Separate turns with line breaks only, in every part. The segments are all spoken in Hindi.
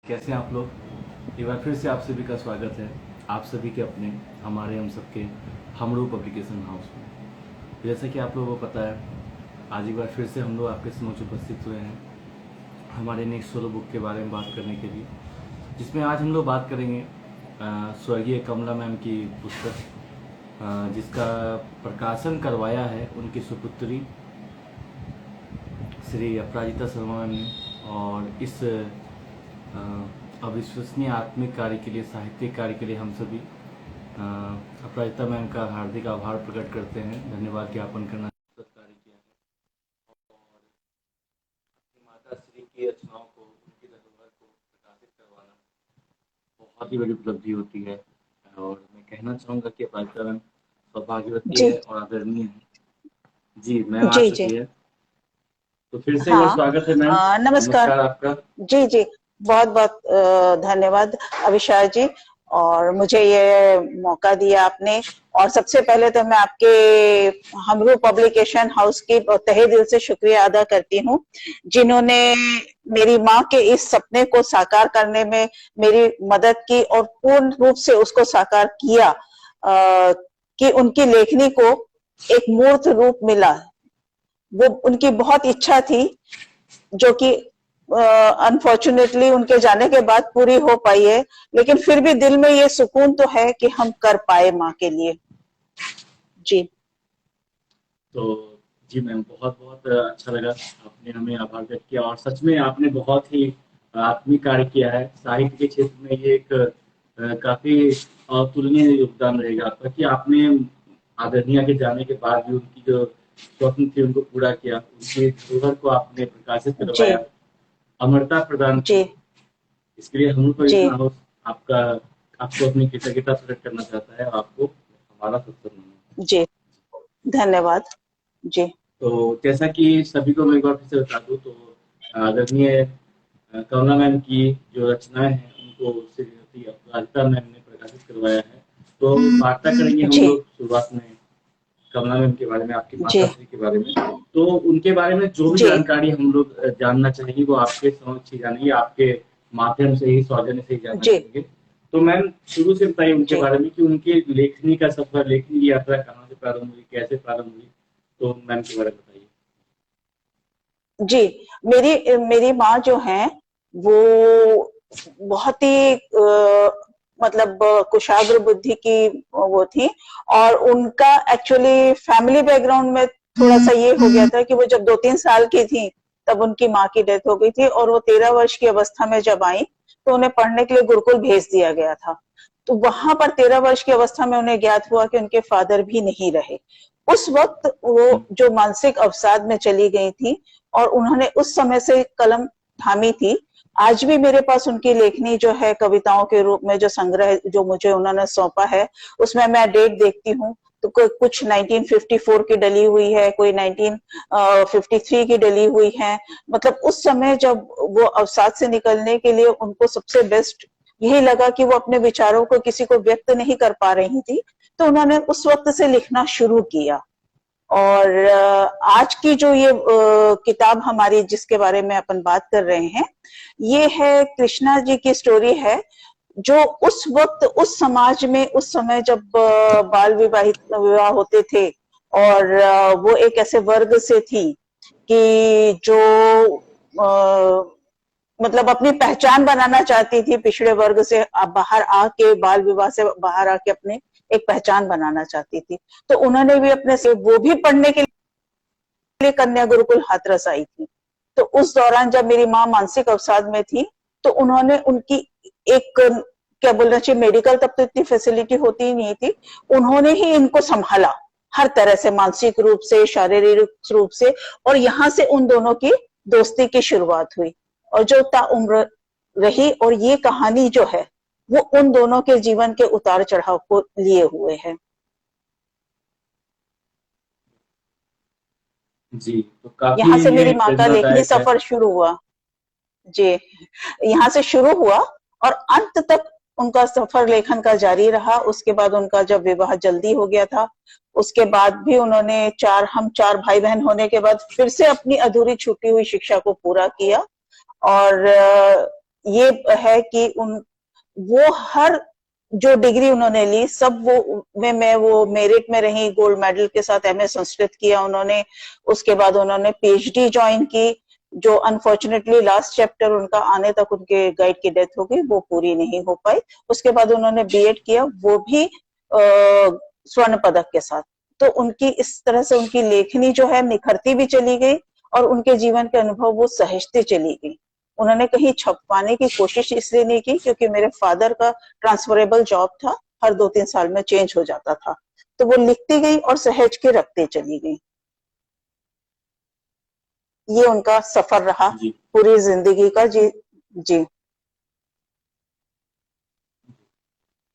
कैसे हैं आप लोग। एक बार फिर से आप सभी का स्वागत है, आप सभी के अपने, हमारे, हम सबके हमरू पब्लिकेशन हाउस में। जैसा कि आप लोगों को पता है, आज एक बार फिर से हम लोग आपके समक्ष उपस्थित हुए हैं हमारे नेक्स्ट सोलो बुक के बारे में बात करने के लिए, जिसमें आज हम लोग बात करेंगे स्वर्गीय कमला मैम की पुस्तक, जिसका प्रकाशन करवाया है उनकी सुपुत्री श्री अपराजिता शर्मा मैम ने। और इस अविश्वसनीय आत्मिक कार्य के लिए, साहित्यिक कार्य के लिए हम सभी अपराजिता मैम का हार्दिक आभार प्रकट करते हैं, धन्यवाद ज्ञापन करना कार्य किया है। और अपनी माता श्री की रचनाओं को, उनकी धरोहर को प्रकाशित करवाना बहुत ही बड़ी उपलब्धि होती है। और मैं कहना चाहूँगा कि अपराजिता मैम सौभाग्यवती
जी
है और आदरणीय है। जी मैम आ
जी जी।
चुकी है, तो फिर से एक बार
हाँ।
स्वागत है मैम।
नमस्कार।
नमस्कार आपका।
जी जी। बहुत बहुत धन्यवाद अविशाल जी, और मुझे ये मौका दिया आपने। और सबसे पहले तो मैं आपके हमरू पब्लिकेशन हाउस की तहे दिल से शुक्रिया अदा करती हूँ, जिन्होंने मेरी माँ के इस सपने को साकार करने में मेरी मदद की और पूर्ण रूप से उसको साकार किया, कि उनकी लेखनी को एक मूर्त रूप मिला। वो उनकी बहुत इच्छा थी, जो कि अनफॉर्चुनेटली उनके जाने के बाद पूरी हो पाई है, लेकिन फिर भी दिल में ये सुकून तो है कि हम कर पाए माँ के लिए। जी
तो जी मैम, बहुत बहुत अच्छा लगा आपने हमें आभार व्यक्त किया, और सच में आपने बहुत ही आत्मिक कार्य किया है साहित्य के क्षेत्र में। ये एक काफी अतुलनीय योगदान रहेगा आपका कि आपने आदरणीय के जाने के बाद भी उनकी जो स्वप्न थी उनको पूरा किया, उनके धरोहर को आपने प्रकाशित
जी
करवाया, अमरता प्रदान
जी
की। इसके लिए हम लोग
जी
इतना हाउस आपका, आपको अपनी कृतज्ञता प्रकट करना चाहता है, और आपको हमारा सत्कार।
जी। धन्यवाद। जी
तो जैसा कि सभी को मैं एक बार फिर से बता दूं, तो आदरणीय कमला मैम की जो रचनाएं हैं उनको श्रीमती अपराजिता मैम ने प्रकाशित करवाया है। तो वार्ता करेंगे हम
जी
लोग शुरुआत में कमला मैम के बारे में, आपकी
जी
माता श्री के बारे में। तो उनके बारे में जो भी
जी
जानकारी हम लोग जानना चाहेंगे वो आपके समक्ष ही जानेंगे, आपके माध्यम से ही, सौजन्य से ही जानना
जी
चाहेंगे। तो मैम शुरू से बताइए उनके
जी
बारे में कि उनकी लेखनी का सफर, लेखनी की यात्रा कहाँ से प्रारंभ हुई, कैसे प्रारंभ हुई। तो मैम के बारे में बताइए।
जी। मेरी मेरी माँ जो है, वो बहुत ही मतलब कुशाग्र बुद्धि की वो थी। और उनका एक्चुअली फैमिली बैकग्राउंड में थोड़ा सा ये हो गया था कि वो जब 2-3 साल की थी तब उनकी माँ की डेथ हो गई थी, और वो 13 वर्ष की अवस्था में जब आई तो उन्हें पढ़ने के लिए गुरुकुल भेज दिया गया था। तो वहां पर 13 वर्ष की अवस्था में उन्हें ज्ञात हुआ कि उनके फादर भी नहीं रहे। उस वक्त वो
हुँ,
जो मानसिक अवसाद में चली गई थी, और उन्होंने उस समय से कलम थामी थी। आज भी मेरे पास उनकी लेखनी जो है, कविताओं के रूप में जो संग्रह जो मुझे उन्होंने सौंपा है, उसमें मैं डेट देखती हूँ तो कुछ 1954 की डली हुई है, कोई 1953 की डली हुई है। मतलब उस समय जब वो अवसाद से निकलने के लिए उनको सबसे बेस्ट यही लगा कि वो अपने विचारों को किसी को व्यक्त नहीं कर पा रही थी, तो उन्होंने उस वक्त से लिखना शुरू किया। और आज की जो ये किताब हमारी जिसके बारे में अपन बात कर रहे हैं, ये है कृष्णा जी की स्टोरी है, जो उस वक्त उस समाज में उस समय जब बाल विवाह होते थे, और वो एक ऐसे वर्ग से थी कि जो मतलब अपनी पहचान बनाना चाहती थी, पिछड़े वर्ग से बाहर आके, बाल विवाह से बाहर आके अपने एक पहचान बनाना चाहती थी। तो उन्होंने भी अपने से वो भी पढ़ने के लिए कन्या गुरुकुल हाथरस आई थी। तो उस दौरान जब मेरी माँ मानसिक अवसाद में थी, तो उन्होंने उनकी एक, क्या बोलना चाहिए, मेडिकल तब तो इतनी फैसिलिटी होती ही नहीं थी, उन्होंने ही इनको संभाला हर तरह से, मानसिक रूप से, शारीरिक रूप से। और यहाँ से उन दोनों की दोस्ती की शुरुआत हुई, और जो ताउम्र रही। और ये कहानी जो है वो उन दोनों के जीवन के उतार चढ़ाव को लिए हुए है।
जी, तो काफ़ी
यहाँ से
ये
मेरी माँ का लेखनी
प्रेरणादायक है।
सफर शुरू हुआ। जी, यहाँ से शुरू हुआ और अंत तक उनका सफर लेखन का जारी रहा। उसके बाद उनका जब विवाह जल्दी हो गया था, उसके बाद भी उन्होंने हम 4 भाई बहन होने के बाद फिर से अपनी अधूरी छूटी हुई शिक्षा को पूरा किया। और ये है कि वो हर जो डिग्री उन्होंने ली सब मैं वो मेरिट में रही, गोल्ड मेडल के साथ एमए संस्कृत किया उन्होंने। उसके बाद उन्होंने पीएचडी ज्वाइन की, जो अनफॉर्चुनेटली लास्ट चैप्टर उनका आने तक उनके गाइड की डेथ हो गई, वो पूरी नहीं हो पाई। उसके बाद उन्होंने बीएड किया, वो भी स्वर्ण पदक के साथ। तो उनकी इस तरह से उनकी लेखनी जो है निखरती भी चली गई और उनके जीवन के अनुभव वो सहेजती चली गई। उन्होंने कहीं छपवाने की कोशिश इसलिए नहीं की क्योंकि मेरे फादर का ट्रांसफरेबल जॉब था, हर 2-3 साल में चेंज हो जाता था, तो वो लिखती गई और सहेज के रखती चली गई। ये उनका सफर रहा
जी।
पूरी जिंदगी का। जी जी।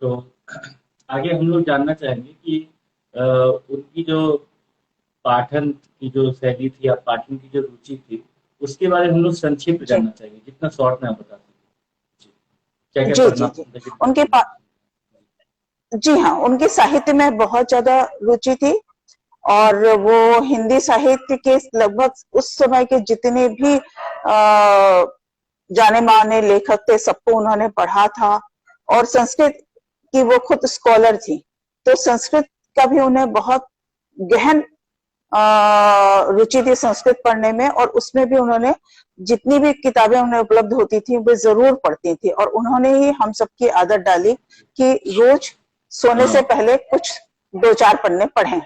तो आगे हम लोग जानना चाहेंगे कि उनकी जो पाठन की जो शैली थी या पाठन की जो रुचि थी, उसके बारे में हम लोग संक्षिप्त
जी
जानना चाहेंगे, जितना शॉर्ट में आप बता सकें। जी, क्या क्या
जी
पढ़ना
जी जी
पसंद है,
उनके
कितना?
जी हाँ, उनके साहित्य में बहुत ज्यादा रुचि थी और वो हिंदी साहित्य के लगभग उस समय के जितने भी जाने माने लेखक थे सबको उन्होंने पढ़ा था। और संस्कृत की वो खुद स्कॉलर थी, तो संस्कृत का भी उन्हें बहुत गहन रुचि थी संस्कृत पढ़ने में। और उसमें भी उन्होंने जितनी भी किताबें उन्हें उपलब्ध होती थी वो जरूर पढ़ती थी। और उन्होंने ही हम सबकी आदत डाली कि रोज सोने से पहले कुछ 2-4 पन्ने पढ़ें।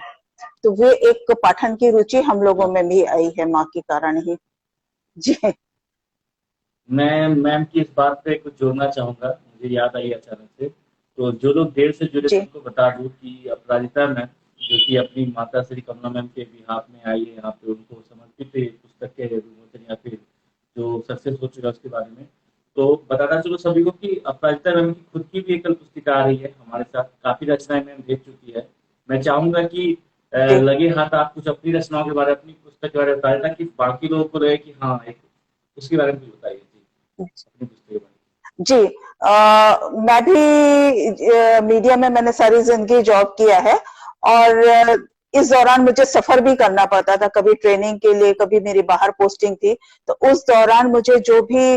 तो वो एक पाठन की रुचि हम लोगों में भी आई है माँ के कारण ही। जी
मैं मैम की इस बात पे कुछ जोड़ना चाहूँगा, मुझे याद आई अचानक से। तो जो लोग देर से जुड़े थे
जी
उनको बता दूँ कि अपराजिता मैम, जो कि अपनी माता श्री कमला मैम के बिहाफ में आई है यहाँ पे, उनको समर्पित है पुस्तक के विमोचन या फिर जो सक्सेस हो चुका है उसके बारे में। तो बताना चलो सभी को कि अपराजिता मैम की खुद की भी एकल पुस्तिका आ रही है हमारे साथ, काफ़ी रचनाएं मैम भेज चुकी है। मैं चाहूँगा कि
जी
लगे हाथ आप कुछ अपनी रचनाओं के बारे, अपनी पुस्तक के बारे में बताएं, ताकि बाकी लोगों को रहे कि हाँ, एक उसके बारे में भी बताइए। जी, अपनी पुस्तक के बारे
जी मैं भी मीडिया में मैंने सारी जिंदगी जॉब किया है और इस दौरान मुझे सफर भी करना पड़ता था, कभी ट्रेनिंग के लिए, कभी मेरी बाहर पोस्टिंग थी। तो उस दौरान मुझे जो भी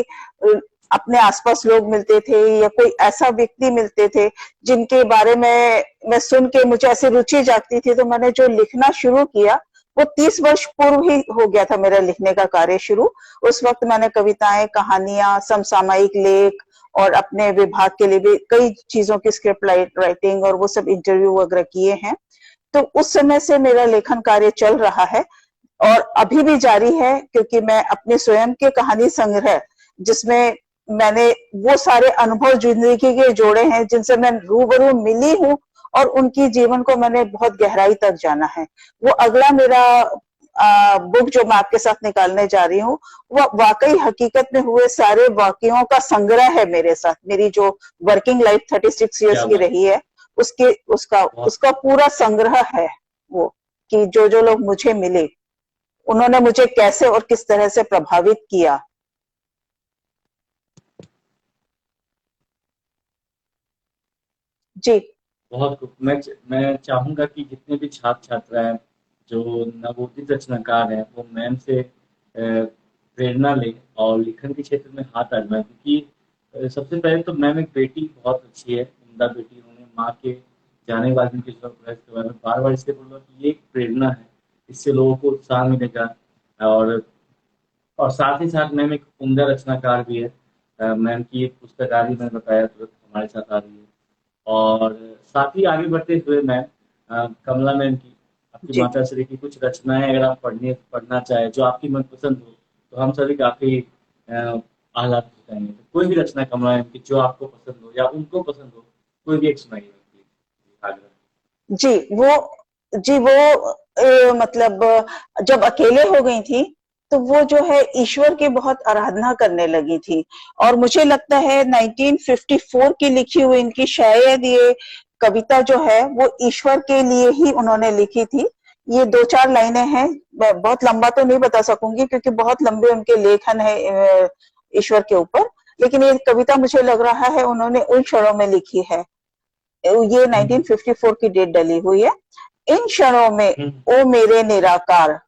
अपने आसपास लोग मिलते थे या कोई ऐसा व्यक्ति मिलते थे जिनके बारे में मैं सुन के मुझे ऐसी रुचि जागती थी, तो मैंने जो लिखना शुरू किया वो 30 वर्ष पूर्व ही हो गया था मेरा लिखने का कार्य शुरू। उस वक्त मैंने कविताएं, कहानियां, समसामयिक लेख और अपने विभाग के लिए भी कई चीजों की स्क्रिप्ट राइटिंग और वो सब इंटरव्यू वगैरह किए हैं। तो उस समय से मेरा लेखन कार्य चल रहा है और अभी भी जारी है, क्योंकि मैं अपने स्वयं के कहानी संग्रह, जिसमें मैंने वो सारे अनुभव जिंदगी के जोड़े हैं जिनसे मैं रूबरू मिली हूँ और उनकी जीवन को मैंने बहुत गहराई तक जाना है। वो अगला मेरा बुक जो मैं आपके साथ निकालने जा रही हूँ, वो वाकई हकीकत में हुए सारे वाकयों का संग्रह है मेरे साथ। मेरी जो वर्किंग लाइफ 36 इयर्स
क्या
की
बात
रही है उसके उसका
बहुत
उसका पूरा संग्रह है वो, कि जो लोग मुझे मिले उन्होंने मुझे कैसे और किस तरह से प्रभावित किया। जी
बहुत खूब। मैं चाहूँगा कि जितने भी छात्र छात्राएं जो नवोदित रचनाकार हैं वो मैम से प्रेरणा लें और लिखन के क्षेत्र में हाथ आजमाएं, क्योंकि सबसे पहले तो मैम एक बेटी बहुत अच्छी है, उम्दा बेटी। उन्होंने माँ के जाने बाद उनके प्रयास के बारे में बार बार इसलिए बोलूँगा कि ये एक प्रेरणा है, इससे लोगों को उत्साह मिलेगा। और साथ ही साथ मैम एक उम्दा रचनाकार भी है। मैम की एक पुस्तक आ रही, मैंने बताया तुरंत हमारे साथ आ रही है। और साथ ही आगे बढ़ते हुए मैं कमला मैम की, आपकी
जी
माता श्री की कुछ रचनाएं अगर आप पढ़ना चाहें जो आपकी मनपसंद हो, तो हम सभी काफी आह्लादित हो जाएंगे। तो कोई भी रचना कमला मैम की जो आपको पसंद हो या उनको पसंद हो, कोई भी एक सुनाइए मैम, आग्रह।
जी वो मतलब जब अकेले हो गई थी तो वो जो है ईश्वर की बहुत आराधना करने लगी थी। और मुझे लगता है 1954 की लिखी हुई इनकी शायद ये कविता जो है वो ईश्वर के लिए ही उन्होंने लिखी थी। ये 2-4 लाइनें हैं, मैं बहुत लंबा तो नहीं बता सकूंगी क्योंकि बहुत लंबे उनके लेखन है ईश्वर के ऊपर, लेकिन ये कविता मुझे लग रहा है उन्होंने उन क्षणों में लिखी है। ये 1954 की डेट डली हुई है। इन क्षणों में ओ मेरे निराकार,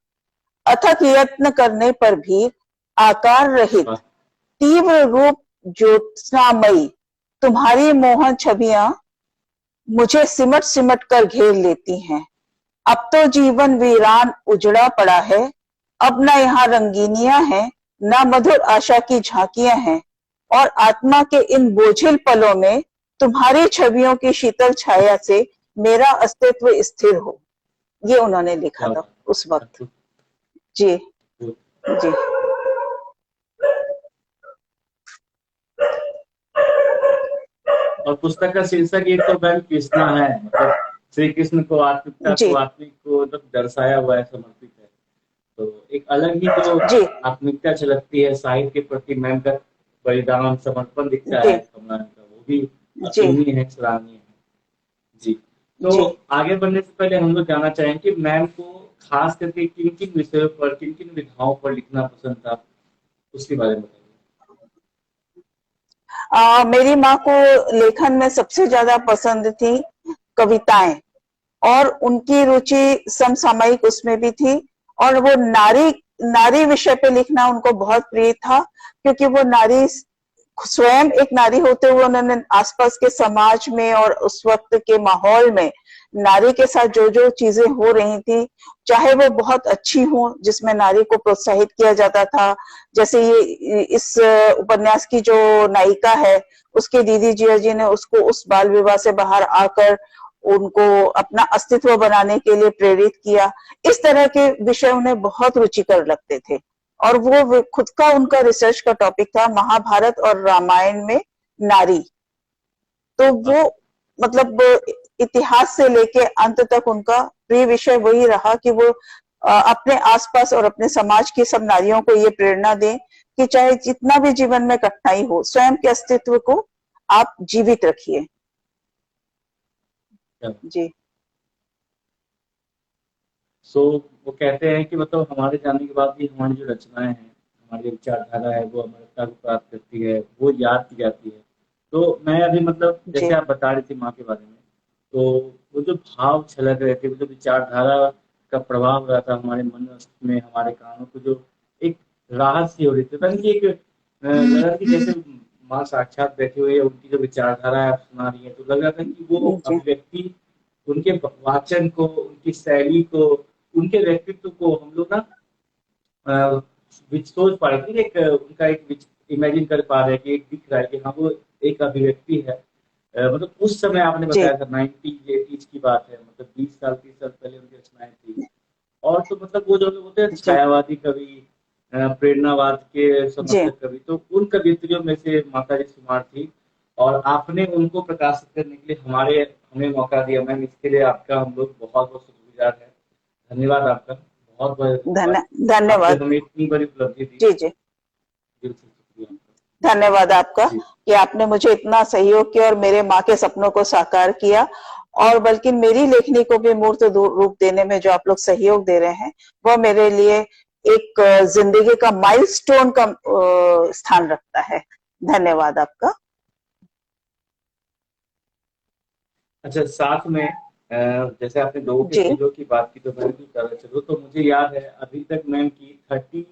अथक यत्न करने पर भी आकार रहित,
वाह,
तीव्र रूप ज्योत्स्नामयी तुम्हारी मोहन छवियां मुझे सिमट सिमट कर घेर लेती हैं। अब तो जीवन वीरान उजड़ा पड़ा है, अब न यहाँ रंगीनियां हैं, न मधुर आशा की झांकियां हैं, और आत्मा के इन बोझिल पलों में तुम्हारी छवियों की शीतल छाया से मेरा अस्तित्व स्थिर हो। ये उन्होंने लिखा था उस वक्त। जी जी।
और पुस्तक का शीर्षक ये तो मैम कृष्णा है, मतलब श्री कृष्ण को, आत्मिकता
जी
को, आत्मिक को मतलब दर्शाया हुआ है, समर्पित है। तो एक अलग ही जो
जी
आत्मिकता झलकती है साहित्य के प्रति मैम का बलिदान, समर्पण दिखता
जी
है कमला मैम का, वो भी
जी
अतुलनीय है, सराहनीय है। जी। तो
जी।
आगे बढ़ने से पहले हम लोग जानना चाहेंगे कि मैम को खास करके किन किन विषयों पर, किन किन विधाओं पर लिखना पसंद था, उसके बारे में बताइए।
मेरी माँ को लेखन में सबसे ज्यादा पसंद थी कविताएं, और उनकी रुचि समसामयिक उसमें भी थी, और वो नारी नारी विषय पे लिखना उनको बहुत प्रिय था, क्योंकि वो नारी स्वयं एक नारी होते हुए उन्होंने आसपास के समाज में और उस वक्त के माहौल में नारी के साथ जो जो चीजें हो रही थी, चाहे वो बहुत अच्छी हो जिसमें नारी को प्रोत्साहित किया जाता था, जैसे ये इस उपन्यास की जो नायिका है उसके दीदी जिया जी ने उसको उस बाल विवाह से बाहर आकर उनको अपना अस्तित्व बनाने के लिए प्रेरित किया। इस तरह के विषय उन्हें बहुत रुचिकर लगते थे, और वो खुद का उनका रिसर्च का टॉपिक था महाभारत और रामायण में नारी। तो वो मतलब इतिहास से लेके अंत तक उनका प्रिय विषय वही रहा कि वो अपने आसपास और अपने समाज की सब नारियों को ये प्रेरणा दें कि चाहे जितना भी जीवन में कठिनाई हो, स्वयं के अस्तित्व को आप जीवित रखिए। जी।
वो कहते हैं कि मतलब हमारे जाने के बाद भी हमारी जो रचनाएं हैं, हमारी विचारधारा है, वो अमरता को प्राप्त करती है, वो याद की जाती है। तो मैं अभी मतलब जैसे आप बता रही थी माँ के बारे में, तो वो जो भाव छलक रहे थे, वो जो विचारधारा का प्रभाव हो रहा था हमारे मन में, हमारे कानों को जो एक राहत सी हो रही थी, पता नहीं एक लगा कि जैसे माँ साक्षात बैठे हुए, उनकी जो विचारधारा आप सुना रही है, तो लग रहा था कि वो अभिव्यक्ति, उनके वाचन को, उनकी शैली को, उनके व्यक्तित्व को हम लोग ना सोच पा रहे थे, एक उनका एक इमेजिन कर पा रहे हैं कि एक दिख रहा है कि हाँ वो एक अभिव्यक्ति है। मतलब उस समय आपने बताया था 90s की बात है, मतलब 20 साल 30 साल पहले उनकी रचनाएं थी। और तो मतलब वो जो लोग होते हैं छायावादी कवि, प्रेरणावाद के समर्थक कवि, तो उन कवित्रियों में से माताजी सुमार थी, और आपने उनको प्रकाशित करने के लिए हमें मौका दिया मैम। इसके लिए आपका हम लोग बहुत बहुत शुक्रगुजार है। धन्यवाद आपका, बहुत बहुत
धन्यवाद।
हमें इतनी बड़ी उपलब्धि दी।
जी जी, धन्यवाद आपका कि आपने मुझे इतना सहयोग किया और मेरे माँ के सपनों को साकार किया, और बल्कि मेरी लेखनी को भी मूर्त रूप देने में जो आप लोग सहयोग दे रहे हैं, वो मेरे लिए एक जिंदगी का माइलस्टोन का स्थान रखता है। धन्यवाद आपका।
अच्छा, साथ में जैसे आपने लोगों के सहयोग की बात की, तो मैं भी बताना चलूँ तो मुझे याद है अभी तक मैम की 23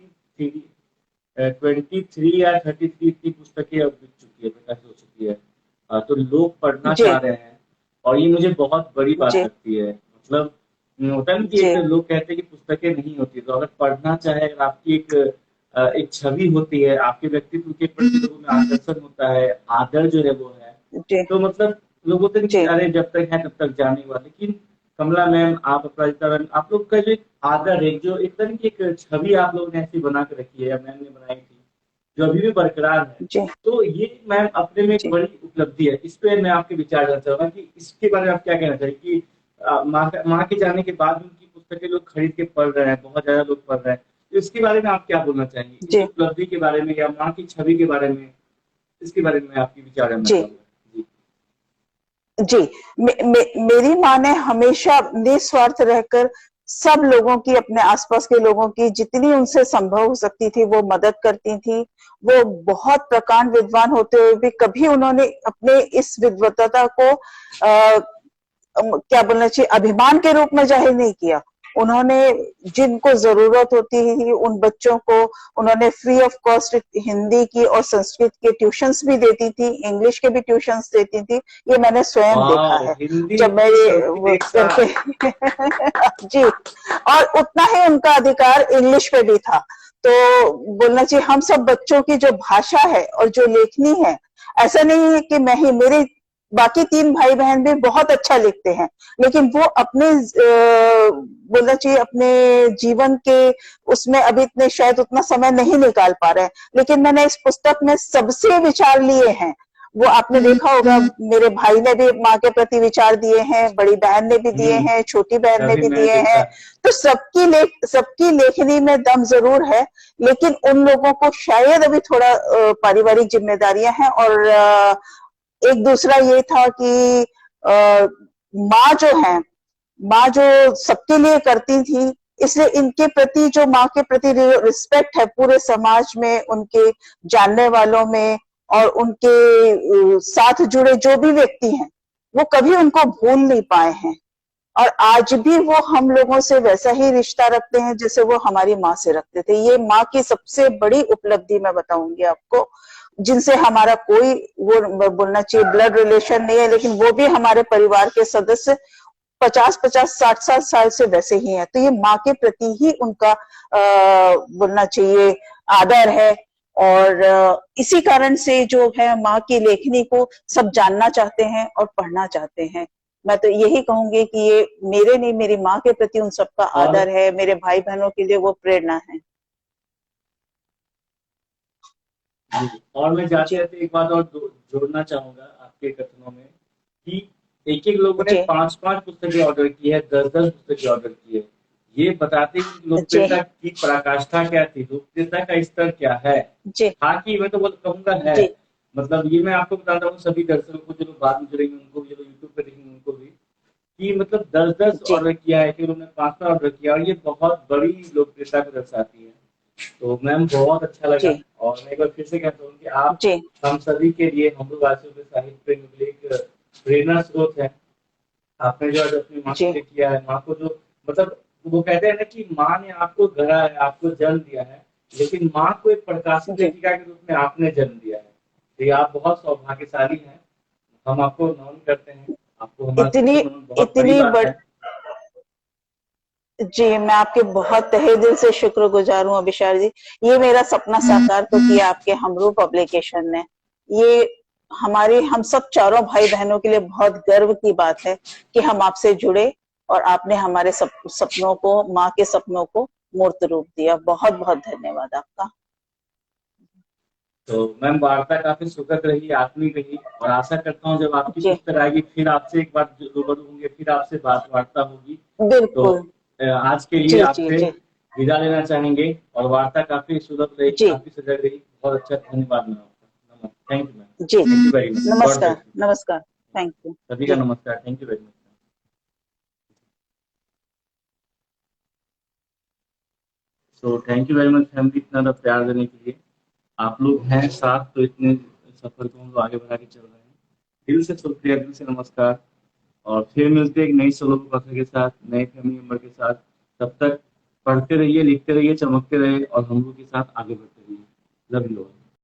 या 33 इतनी पुस्तकें अब बिक चुकी है, प्रकाशित हो चुकी है। तो लोग पढ़ना चाह रहे हैं, और ये मुझे बहुत बड़ी बात लगती है। मतलब होता है कि लोग कहते हैं कि पुस्तकें नहीं होती, तो अगर पढ़ना चाहे, अगर आपकी एक छवि होती है, आपके व्यक्तित्व के प्रति लोगों में आकर्षण होता है, आदर जो है वो है, तो मतलब लोग बोलते हैं कि अरे जब तक है तब तक जाने वाले। लेकिन कमला मैम, आप अपराजिता मैम, आप लोग का जो एक आदर है, जो एक तरह की एक छवि आप लोगों ने ऐसी बना के रखी है, या मैम ने बनाई थी, जो अभी भी बरकरार है, तो ये मैम अपने में एक बड़ी उपलब्धि है। इस पे मैं आपके विचार जानना चाहूंगा कि इसके बारे में आप क्या कहना चाहिए कि माँ के जाने के बाद उनकी पुस्तकें लोग खरीद के पढ़ रहे हैं, बहुत ज्यादा लोग पढ़ रहे हैं, तो इसके बारे में आप क्या बोलना चाहेंगे, इस उपलब्धि के बारे में या माँ की छवि के बारे में, इसके बारे में आपकी विचार जानना चाहूंगा।
जी, मेरी माँ ने हमेशा निस्वार्थ रहकर सब लोगों की, अपने आसपास के लोगों की जितनी उनसे संभव हो सकती थी वो मदद करती थी। वो बहुत प्रकांड विद्वान होते हुए भी कभी उन्होंने अपने इस विद्वत्ता को क्या बोलना चाहिए, अभिमान के रूप में जाहिर नहीं किया। उन्होंने जिनको जरूरत होती थी उन बच्चों को उन्होंने फ्री ऑफ कॉस्ट हिंदी की और संस्कृत के ट्यूशंस भी देती थी, इंग्लिश के भी ट्यूशंस देती थी। ये मैंने स्वयं देखा
वाह,
है
हिंदी
जब
इंग्लिश
मेरे
संस्कृत
वो
एक साथ।
करके जी। और उतना ही उनका अधिकार इंग्लिश पे भी था। तो बोलना चाहिए हम सब बच्चों की जो भाषा है और जो लेखनी है, ऐसा नहीं है कि मैं ही, मेरे बाकी 3 भाई बहन भी बहुत अच्छा लिखते हैं, लेकिन वो अपने बोलना चाहिए अपने जीवन के उसमें अभी इतने शायद उतना समय नहीं निकाल पा रहे हैं, लेकिन मैंने इस पुस्तक में सबसे विचार लिए हैं। वो आपने देखा होगा, मेरे भाई ने भी माँ के प्रति विचार दिए हैं, बड़ी बहन ने भी दिए हैं, छोटी बहन ने
तभी
भी
मैंने
दिए
देखा
हैं।
है।
तो सबकी लेखनी में दम जरूर है, लेकिन उन लोगों को शायद अभी थोड़ा पारिवारिक जिम्मेदारियां हैं। और एक दूसरा ये था कि माँ जो है, माँ जो सबके लिए करती थी, इसलिए इनके प्रति जो माँ के प्रति रिस्पेक्ट है पूरे समाज में, उनके जानने वालों में और उनके साथ जुड़े जो भी व्यक्ति हैं, वो कभी उनको भूल नहीं पाए हैं। और आज भी वो हम लोगों से वैसा ही रिश्ता रखते हैं जैसे वो हमारी माँ से रखते थे। ये माँ की सबसे बड़ी उपलब्धि मैं बताऊंगी आपको, जिनसे हमारा कोई वो बोलना चाहिए ब्लड रिलेशन नहीं है, लेकिन वो भी हमारे परिवार के सदस्य 50-50, 60-60 साल से वैसे ही है। तो ये माँ के प्रति ही उनका बोलना चाहिए आदर है। और इसी कारण से जो है माँ की लेखनी को सब जानना चाहते हैं और पढ़ना चाहते हैं। मैं तो यही कहूंगी कि ये मेरे नहीं, मेरी माँ के प्रति उन सबका
और
आदर है, मेरे भाई बहनों के लिए वो प्रेरणा है।
जी, और मैं जाते
जी
जाते एक बात और जोड़ना चाहूंगा आपके कथनों में कि एक एक लोगों ने
जी
5-5 पुस्तकें ऑर्डर की है, 10-10 पुस्तकें ऑर्डर की है। ये बताते हैं कि
जी
लोकप्रियता की पराकाष्ठा क्या थी, लोकप्रियता का स्तर क्या है।
जी
हाँ कि मैं तो बोल कहूंगा है,
जी
मतलब ये मैं आपको बताता हूँ सभी दर्शकों को, जो लोग बाद में जुड़ेंगे उनको भी, जो लोग यूट्यूब पे देखेंगे उनको भी, कि मतलब 10-10
जी
ऑर्डर किया है कि उन्होंने 5 ऑर्डर किया, और ये बहुत बड़ी लोकप्रियता को दर्शाती है। तो मैम बहुत अच्छा लगा,
जी
और मैं एक बार फिर से कहता हूँ कि आप
जी
हम सभी के लिए, हम लोग वासियों के साहित्य प्रेमी के लिए एक प्रेरणा स्रोत है। आपने जो आज अपनी माँ के
जी
लिए किया है, माँ को जो मतलब वो कहते हैं ना कि माँ ने आपको गढ़ा है, आपको जन्म दिया है, लेकिन माँ को एक प्रकाशित
जी
लेखिका के रूप में आपने जन्म दिया है। तो ये आप बहुत सौभाग्यशाली हैं। हम आपको नमन करते हैं, आपको हमारी तरफ
इतनी
से नमन, बहुत बड़ी
इतनी
बात
बड़
है।
जी, मैं आपके बहुत तहे दिल से शुक्रगुजार हूँ अभिषार जी। ये मेरा सपना साकार तो किया आपके हमरू पब्लिकेशन ने। ये हम सब चारों भाई बहनों के लिए बहुत गर्व की बात है कि हम आपसे जुड़े और आपने हमारे सपनों को, माँ के सपनों को मूर्त रूप दिया। बहुत बहुत धन्यवाद आपका।
तो मैम वार्ता काफी सुखद रही, आत्मिक रही, और आशा करता हूँ जब आपकी
जी
पुस्तक आएगी फिर आपसे एक बार रूबरू होंगे, फिर आपसे बात वार्ता होगी। तो
बिल्कुल।
आज के लिए
जी जी
आपसे
जी
विदा लेना चाहेंगे, और वार्ता काफी सुलभ रही,
जी
काफी सजग रही। बहुत अच्छा, धन्यवाद मैम आपका। नमस्ते, थैंक यू मैम,
जी
thank you very much, god
नमस्कार
ब्लेस यू।
नमस्कार। Thank you.
सभी का
जी
नमस्कार, थैंक यू वेरी मच। तो thank you very much family, इतना ज़्यादा प्यार देने के लिए। आप लोग हैं साथ, तो इतने सफर को हम लोग आगे बढ़ा के चल रहे हैं। दिल से शुक्रिया, दिल से नमस्कार, और फिर मिलते हैं एक नई सोलो कथा के साथ, नए फैमिली मेंबर के साथ। तब तक पढ़ते रहिए, लिखते रहिए, चमकते रहिए, और हम लोग के साथ आगे बढ़ते रहिए। Love you all.